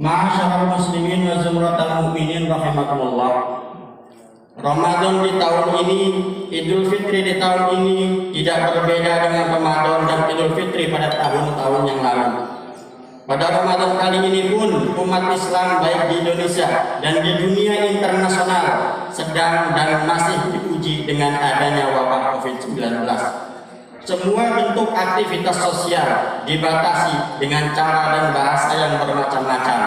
Ma'asyiral muslimin wa zumratal mu'minin rahimakumullah. Ramadan di tahun ini, Idul Fitri di tahun ini tidak berbeda dengan Ramadan dan Idul Fitri pada tahun-tahun yang lalu. Pada Ramadan kali ini pun umat Islam baik di Indonesia dan di dunia internasional sedang dan masih diuji dengan adanya wabah COVID-19. Semua bentuk aktivitas sosial dibatasi dengan cara dan bahasa yang bermacam-macam.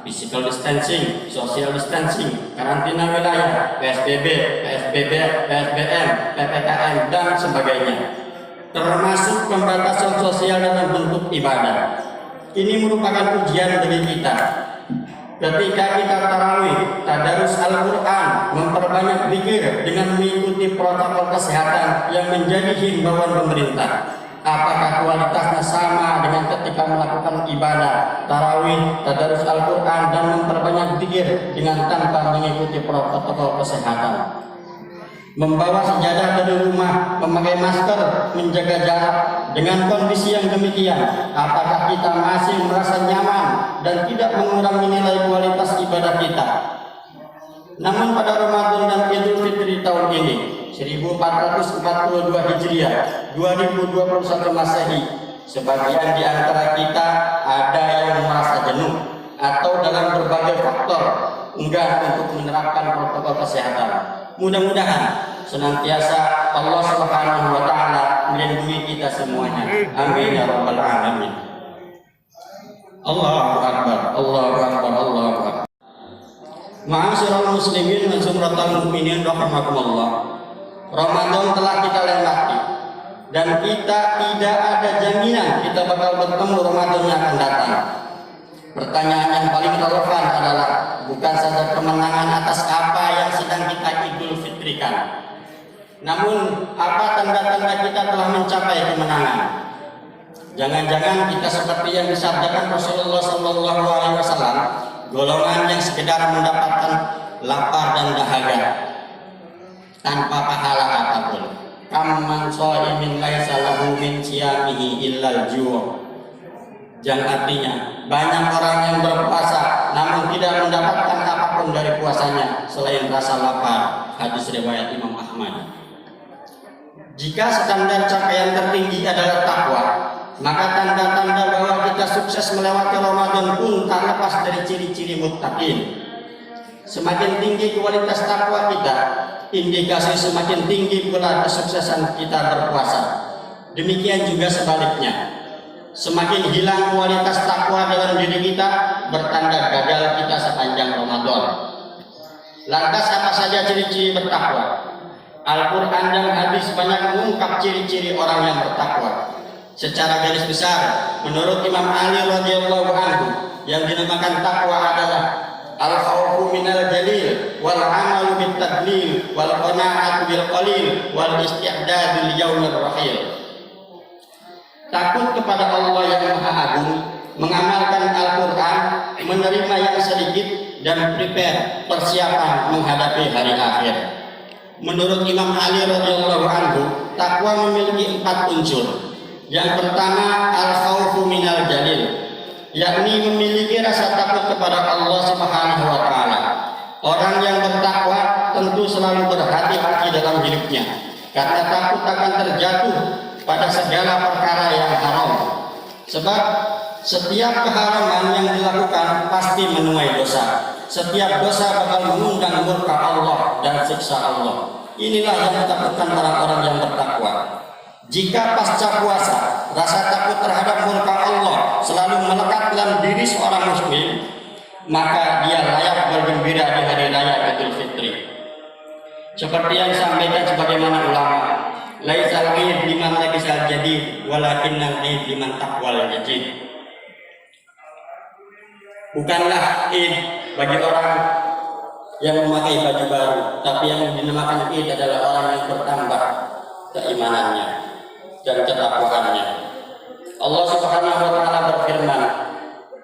Physical distancing, social distancing, karantina wilayah, PSBB, PSBB, PSBM, PPKM, dan sebagainya. Termasuk pembatasan sosial dalam bentuk ibadah. Ini merupakan ujian bagi kita. Ketika kita tarawih, tadarus Al-Quran, memperbanyak zikir dengan mengikuti protokol kesehatan yang menjadi himbauan pemerintah. Apakah kualitasnya sama dengan ketika melakukan ibadah, tarawih, tadarus Al-Quran, dan memperbanyak zikir dengan tanpa mengikuti protokol kesehatan? Membawa sejadah dari rumah, memakai masker, menjaga jarak. Dengan kondisi yang demikian, apakah kita masih merasa nyaman dan tidak mengurangi nilai kualitas ibadah kita? Namun pada Ramadan dan Idul Fitri tahun ini, 1442 Hijriah, 2021 Masehi, sebagian di antara kita ada yang merasa jenuh atau dalam berbagai faktor enggan untuk menerapkan protokol kesehatan. Mudah-mudahan senantiasa Allah Subhanahu wa taala melindungi kita semuanya. Amin ya rabbal alamin. Allahu akbar, Allahu akbar, Allahu akbar. Ma'asyiral muslimin wa zumratal mu'minin rahimakumullah. Ramadan telah kita lewati dan kita tidak ada jaminan kita bakal bertemu Ramadan yang akan datang. Pertanyaan yang paling relevan adalah bukan saja kemenangan atas apa yang sedang kita Idul Fitrikan, namun apa tanda-tanda kita telah mencapai kemenangan. Jangan-jangan kita seperti yang disabdakan Rasulullah SAW, golongan yang sekedar mendapatkan lapar dan dahaga tanpa pahala apapun. Kamman shaimin laisa lahu min siyamihi illal ju'. Yang artinya banyak orang yang berpuasa namun tidak mendapatkan apapun dari puasanya selain rasa lapar. Hadis riwayat Imam Ahmad. Jika standar capaian tertinggi adalah takwa, maka tanda-tanda bahwa kita sukses melewati Ramadan pun tak lepas dari ciri-ciri muttaqin. Semakin tinggi kualitas takwa kita, indikasi semakin tinggi pula kesuksesan kita berpuasa. Demikian juga sebaliknya. Semakin hilang kualitas takwa dalam diri kita, bertanda gagal kita sepanjang Ramadan. Lantas apa saja ciri-ciri bertakwa? Al-Quran dan hadis banyak mengungkap ciri-ciri orang yang bertakwa. Secara garis besar, menurut Imam Ali radhiyallahu anhu, yang dinamakan takwa adalah al-khawfu minal jalil, wal amalu bit tadlil, wal qana'atu bil qalil, wal isti'dadu li yaumir rahil. Takut kepada Allah yang Maha Agung, mengamalkan Al-Quran, menerima yang sedikit, dan prepare persiapan menghadapi hari akhir. Menurut Imam Ali radhiyallahu anhu, takwa memiliki 4 unsur. Yang pertama, al-khawfu minal jalil, yakni memiliki rasa takut kepada Allah Subhanahu wa taala. Orang yang bertakwa tentu selalu berhati-hati dalam hidupnya, karena takut akan terjatuh pada segala perkara yang haram. Sebab setiap keharaman yang dilakukan pasti menuai dosa. Setiap dosa bakal mengundang murka Allah dan siksa Allah. Inilah yang ditakutkan orang-orang yang bertakwa. Jika pasca puasa rasa takut terhadap murka Allah selalu melekat dalam diri seorang muslim, maka dia layak bergembira di hari raya Idul Fitri. Seperti yang disampaikan sebagaimana ulama, laisal id liman labisal jadid walakinnal id liman taqwal jadid. Bukanlah id bagi orang yang memakai baju baru, tapi yang dinamakan id adalah orang yang bertambah keimanannya dan ketakwaannya. Allah Subhanahu wa taala berfirman,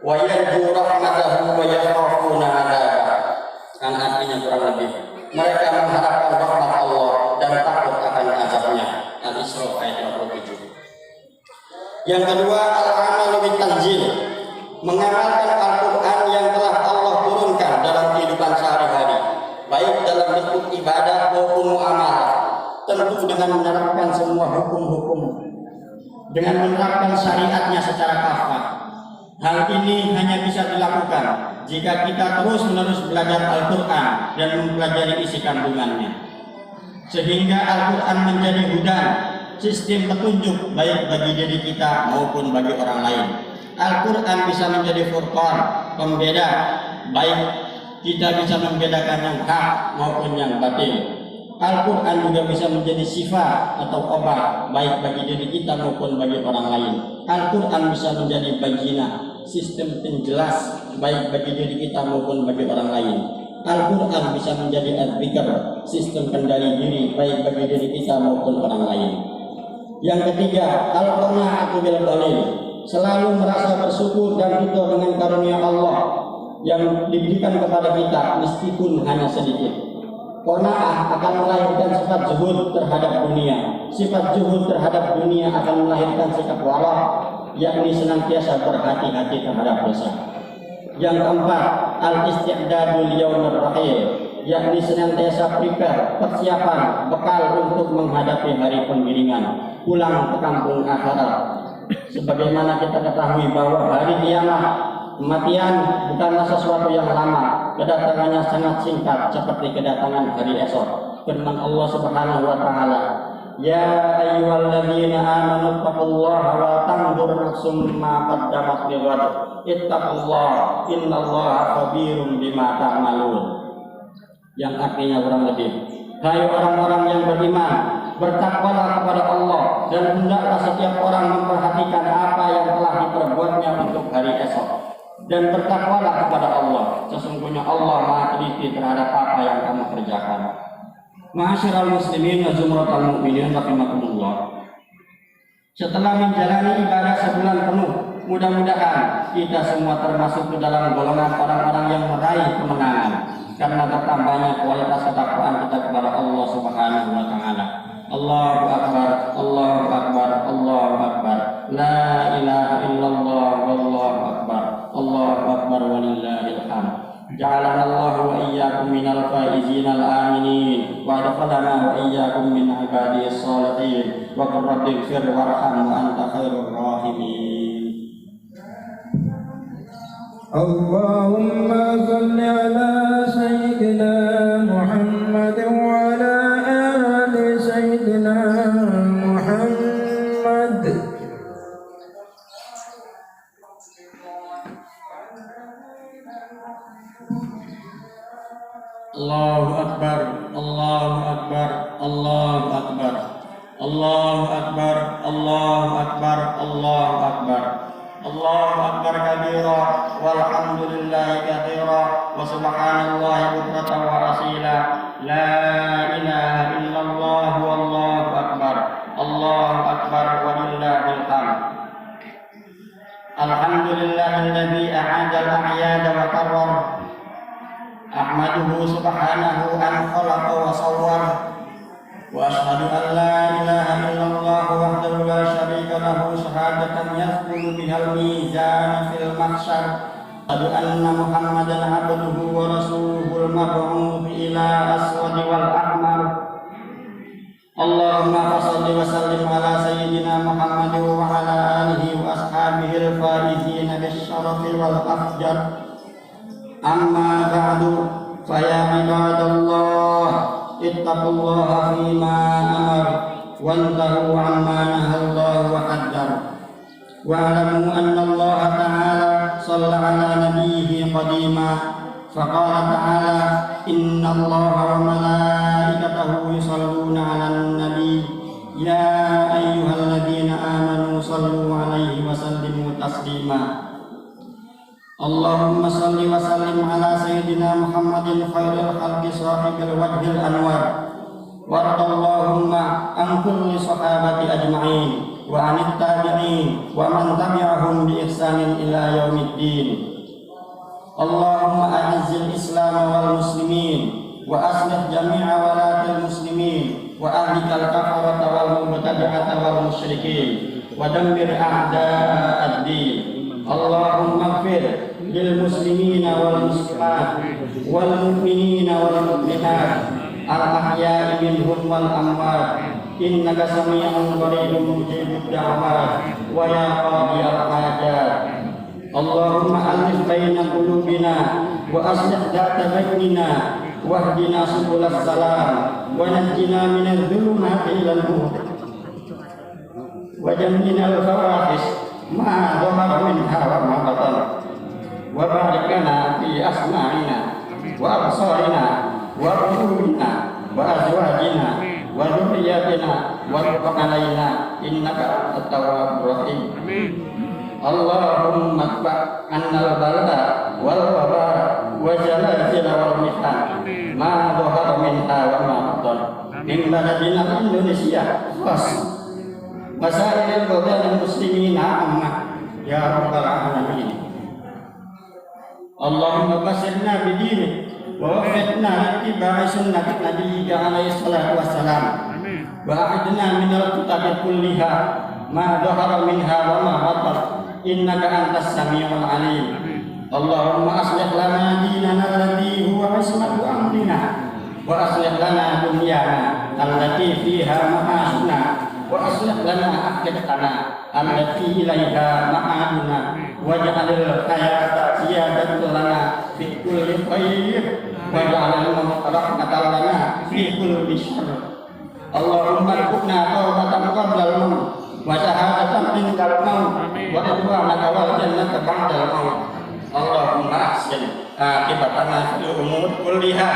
wa yarju rahmatahu wa yakhafuna 'adzabah. Kan artinya kurang lebih, mereka mengharapkan rahmat Allah dan takut akan azabnya. Al-Isra ayat 27. Yang kedua, al-amalu bit tanzil, mengamalkan Al-Quran yang dengan menerapkan semua hukum-hukum, dengan menerapkan syariatnya secara kafah. Hal ini hanya bisa dilakukan jika kita terus-menerus belajar Al-Quran dan mempelajari isi kandungannya, sehingga Al-Quran menjadi hudan, sistem petunjuk baik bagi diri kita maupun bagi orang lain. Al-Quran bisa menjadi furqan, pembeda, baik kita bisa membedakan yang hak maupun yang batil. Al-Quran juga bisa menjadi sifat atau obat baik bagi diri kita maupun bagi orang lain. Al-Quran bisa menjadi bayyinah, sistem penjelas baik bagi diri kita maupun bagi orang lain. Al-Quran bisa menjadi adzikr, sistem kendali diri baik bagi diri kita maupun orang lain. Yang ketiga, al-qanaatu bil qalil, selalu merasa bersyukur dan ridho dengan karunia Allah yang diberikan kepada kita meskipun hanya sedikit. Qanaah akan melahirkan sifat zuhud terhadap dunia. Sifat zuhud terhadap dunia akan melahirkan sikap wara, yakni senantiasa berhati-hati terhadap dosa. Yang keempat, al-isti'dadul yaumir rahil, yakni senantiasa prepare, persiapan, bekal untuk menghadapi hari penggiringan, pulang ke kampung akhirat. Sebagaimana kita ketahui bahwa hari kiamat, kematian bukanlah sesuatu yang lama, kedatangannya sangat singkat seperti kedatangan hari esok. Firman Allah Subhanahu wa taala, "Ya ayyuhalladzina amanu taqullaha wa tanzur nafsum ma qaddamat lighad. Ittaqullaha innallaha khabirum bima ta'malun." Yang artinya kurang lebih, hai orang-orang yang beriman, bertakwalah kepada Allah dan hendaklah setiap orang memperhatikan apa yang telah diperbuatnya untuk hari esok. Dan bertakwalah kepada Allah, sesungguhnya Allah Maha teliti terhadap apa yang kamu kerjakan. Ma'asyiral muslimin wa zumratal mu'minin rahimakumullah. Setelah menjalani ibadah sebulan penuh, mudah-mudahan kita semua termasuk ke dalam golongan orang-orang yang meraih kemenangan karena bertambahnya kualitas ketakwaan kita kepada Allah Subhanahu wa taala. Allahu akbar, Allahu akbar, Allahu akbar. La ilaha illallah wallahu akbar. Allahu akbar walillahil hamd. Ja'alana Allah wa iyyakum minal faizin al aminin wa adkhalana wa iyyakum min ibadiyis shalihin wa qur rabbighfir warham wa anta khairur rahimin. Allahumma shalli ala sayyidina Muhammad wa ala ali sayyidina Muhammad. Allahu akbar, Allahu akbar, Allahu akbar. Allahu akbar, Allahu akbar, Allahu akbar. Allahu akbar kabira walhamdulillahi katsira wa subhanallahi bukratan wa asila. La ilaha illallah wallahu akbar. Allahu akbar walillahil hamd. Alhamdulillahilladzi a'ada al-a'yada wa karram. Ahmaduhu subhanahu an khalaqa wa sawwar. Wa ashhadu an la ilaha illallah wahdahu la syarika lahu syahadatan yathbulu bihal mizan fil mahsyar. Asyhadu anna Muhammadan abduhu wa rasuluhul mab'uts ila aswadi wal ahmar. Allahumma shalli wa sallim ala sayyidina Muhammad wa ala alihi wa ashabihi al-faizin bis syarafi wal afjar. Amma ba'du, fa ya ibadallah, ittaqullaha fima amar wantahu amma nahallahu wa qaddar. Wa'lamu anna Allah ta'ala shalla ala nabiyhi qadima, faqala ta'ala inna Allah wa malaikatahu yusalluna 'alan nabi ya ayyuhalladzina amanu sallu 'alaihi wa sallimu taslima. Allahumma salli wa sallim ala sayyidina Muhammadin khairil khalqi sahibil wajhil anwar. Warḍallahumma an kulli sahabati ajma'in wa anit tabi'in wa man tabi'ahum bi ihsanin ila yaumiddin. Allahumma a'izzil islam wal muslimin wa aslih jami'a walatil muslimin wa ahlikal kafarata wal mubtadi'ata wal musyrikin wa dammir a'da'ad-din. Allahumma ighfir lil muslimina wal muslimat wal mu'minina wal mu'minat al ahya'i minhum wal amwat innaka sami'un qaribun mujibud da'wat wa ya qadiyal hajat. Allahumma alif baina qulubina wa aslih dhata bainina wahdina subulas salam wa najjina minadh dhulumati ilal nur wa jannina al-fawahish ma dhahara minha wa ma batan wa barik lana fi asma'ina wa absarina wa qulubina wa azwajina wa dhurriyyatina wa tub alaina innaka at-tawwabur rahim. Allahumma qba' annal balada wal waba wa zalazil wal mihan ma dhahara minha wa ma batan min baladina Indonesia khas masail badan muslimin amma ya rabbal alamin. Allahumma basirna bidinik wa waffiqna ittiba'i sunnati nabiyyika alaihi salatu wassalam wa a'idna minal kutabi kulliha ma dhahara minha wa ma batan innaka antas sami'ul alim. Allahumma aslih lana dinana alladhi huwa ismatu amrina wa aslih lana dunyana allati fiha ma'ashuna wa aslih lana akhiratana allati ilaiha ma'aduna waj'alil hayata ziyadatan lana fi kulli khair waj'alil mauta rahmatan lana fi kulli syarr. Allahumma rzuqna taubatan qabla al-maut wa syahadatan indal maut wa ridwanaka wal jannata ba'dal maut. Allahumma ahsin akibatana fil umur kulliha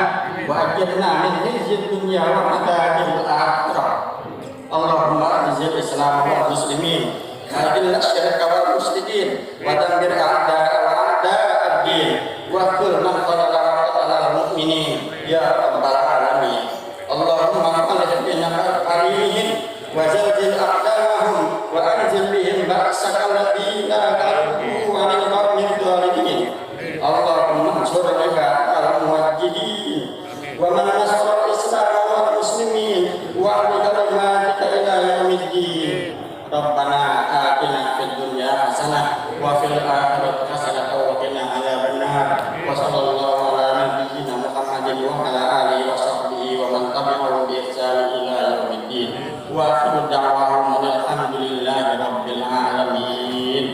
wa ajirna min khizyid dunya wa adzabil akhirah. Allahumma a'izzil islam wal muslimin wa adil asyirka wal musyrikin wa dammir a'da'ad-din wa qul man qatala mu'minin ya rabbal alamin. Allahumma qallib baina qarihim wa zalzil aqdamahum wa anzil bihim ba'saka alladhi la tarku wa anil qawmil dhalimin. Allahumma ansur ibadakal muwahhidin wa man nasara al-islam wal muslimin wa ahli kalimatika ila yaumiddin. Rabbana atina fid dunya hasanah wa fil akhirati hasanah wa qina adzabannar. Wa sallallahu ala nabiyyina Muhammadin wa ala alihi wa sahbihi wa man tabi'ahum bi ihsan ila yaumiddin. Wa akhiru da'wahum alhamdulillahi rabbil alamin.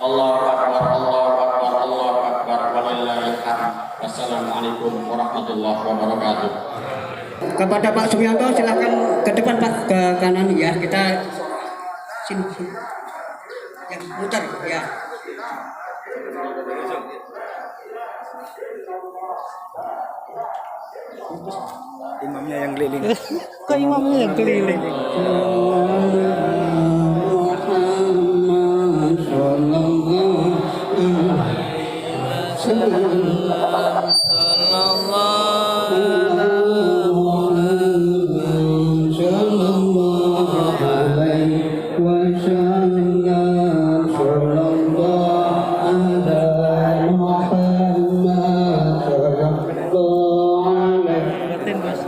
Allahu akbar, Allahu akbar, Allahu akbar, walillahil hamd. Wassalamualaikum warahmatullahi wabarakatuh. Kepada Pak Sumianto silakan ke depan Pak, ke kanan ya, kita sini ya, muter ya. Imamnya yang keliling. Kok imamnya yang keliling?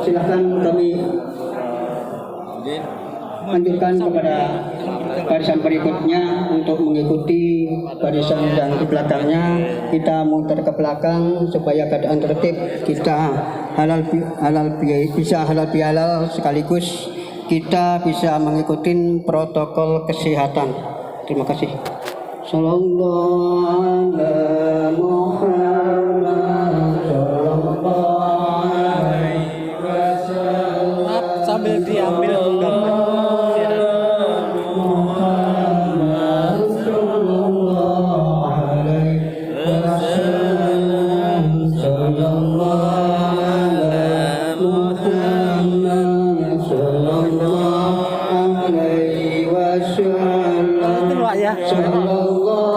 Silakan kami lanjutkan kepada barisan berikutnya. Untuk mengikuti barisan yang di belakangnya, kita muter ke belakang supaya keadaan tertib, kita bisa halal bihalal sekaligus kita bisa mengikuti protokol kesehatan. Terima kasih. Sallallahu alaihi wasallam. Sambil diambil gambar. Sallallahu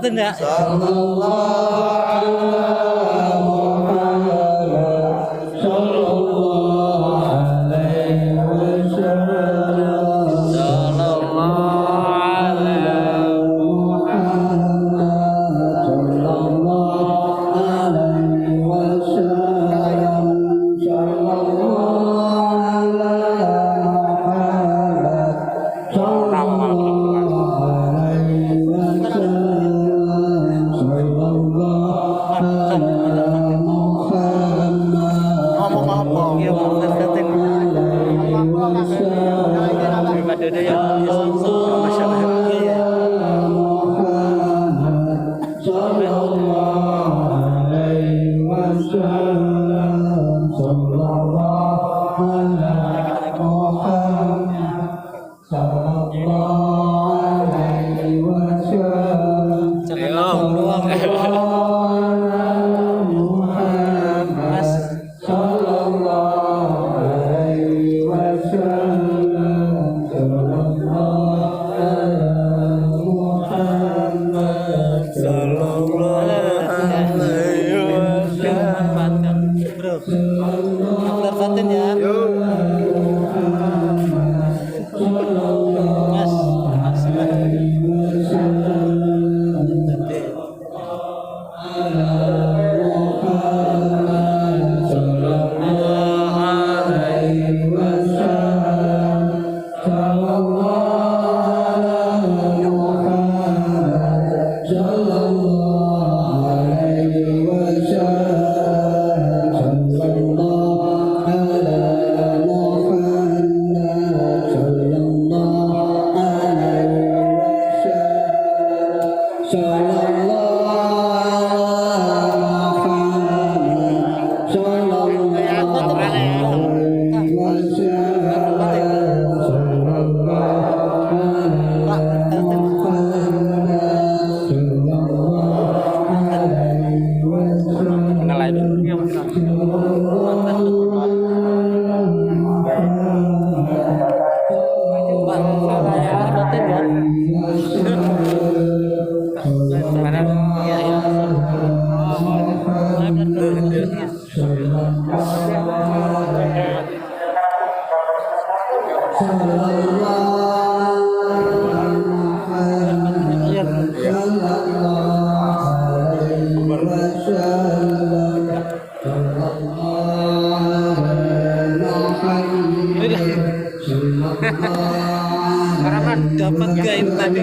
Fatin ya. Fatin ya. Dapat gain tadi.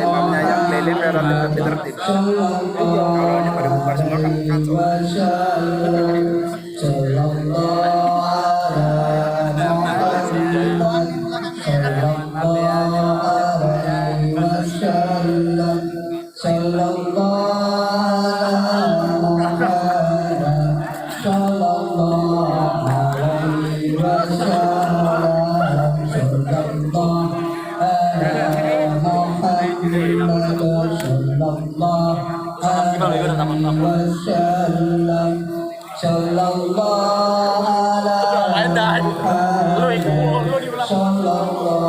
Imamnya yang lilin relatif tertib. Kalau hanya pada bubar semua kan kacau. Sallallahu